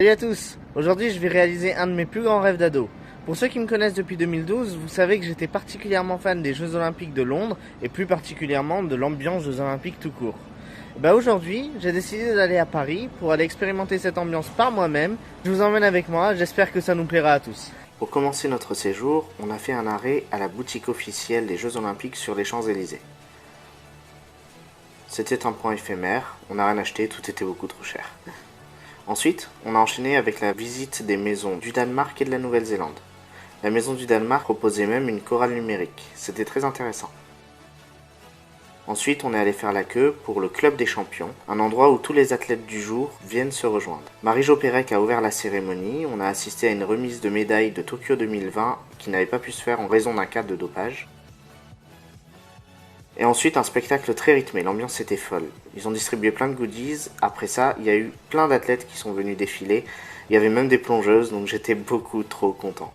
Salut à tous. Aujourd'hui, je vais réaliser un de mes plus grands rêves d'ado. Pour ceux qui me connaissent depuis 2012, vous savez que j'étais particulièrement fan des Jeux Olympiques de Londres et plus particulièrement de l'ambiance Jeux Olympiques tout court. Aujourd'hui, j'ai décidé d'aller à Paris pour aller expérimenter cette ambiance par moi-même. Je vous emmène avec moi, j'espère que ça nous plaira à tous. Pour commencer notre séjour, on a fait un arrêt à la boutique officielle des Jeux Olympiques sur les Champs-Élysées. C'était un point éphémère, on n'a rien acheté, tout était beaucoup trop cher. Ensuite, on a enchaîné avec la visite des maisons du Danemark et de la Nouvelle-Zélande. La maison du Danemark proposait même une chorale numérique, c'était très intéressant. Ensuite, on est allé faire la queue pour le Club des Champions, un endroit où tous les athlètes du jour viennent se rejoindre. Marie-Jo Pérec a ouvert la cérémonie, on a assisté à une remise de médailles de Tokyo 2020 qui n'avait pas pu se faire en raison d'un cas de dopage. Et ensuite, un spectacle très rythmé, l'ambiance était folle. Ils ont distribué plein de goodies, après ça, il y a eu plein d'athlètes qui sont venus défiler, il y avait même des plongeuses, donc j'étais beaucoup trop content.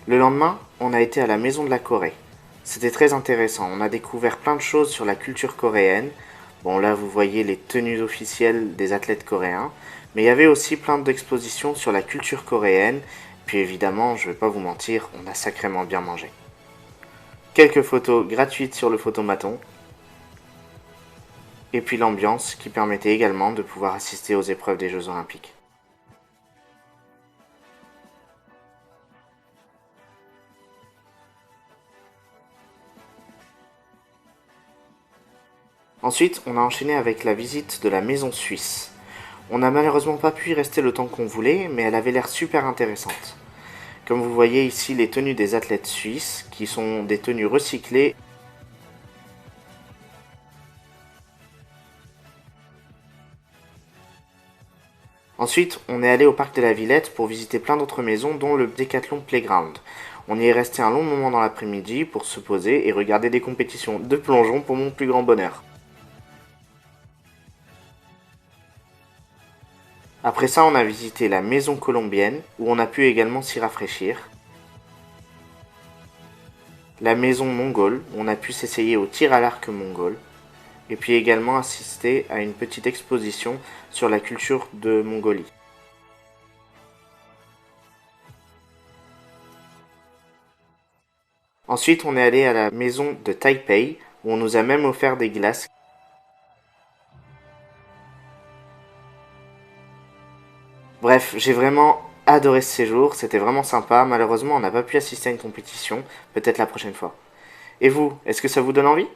Le lendemain, on a été à la Maison de la Corée. C'était très intéressant, on a découvert plein de choses sur la culture coréenne. Bon là vous voyez les tenues officielles des athlètes coréens, mais il y avait aussi plein d'expositions sur la culture coréenne, puis évidemment, je vais pas vous mentir, on a sacrément bien mangé. Quelques photos gratuites sur le photomaton, et puis l'ambiance qui permettait également de pouvoir assister aux épreuves des Jeux Olympiques. Ensuite, on a enchaîné avec la visite de la maison suisse. On n'a malheureusement pas pu y rester le temps qu'on voulait, mais elle avait l'air super intéressante. Comme vous voyez ici les tenues des athlètes suisses, qui sont des tenues recyclées. Ensuite, on est allé au parc de la Villette pour visiter plein d'autres maisons, dont le Decathlon Playground. On y est resté un long moment dans l'après-midi pour se poser et regarder des compétitions de plongeon pour mon plus grand bonheur. Après ça, on a visité la maison colombienne, où on a pu également s'y rafraîchir. La maison mongole, où on a pu s'essayer au tir à l'arc mongol. Et puis également assister à une petite exposition sur la culture de Mongolie. Ensuite, on est allé à la maison de Taipei, où on nous a même offert des glaces. Bref, j'ai vraiment adoré ce séjour, c'était vraiment sympa. Malheureusement, on n'a pas pu assister à une compétition, peut-être la prochaine fois. Et vous, est-ce que ça vous donne envie ?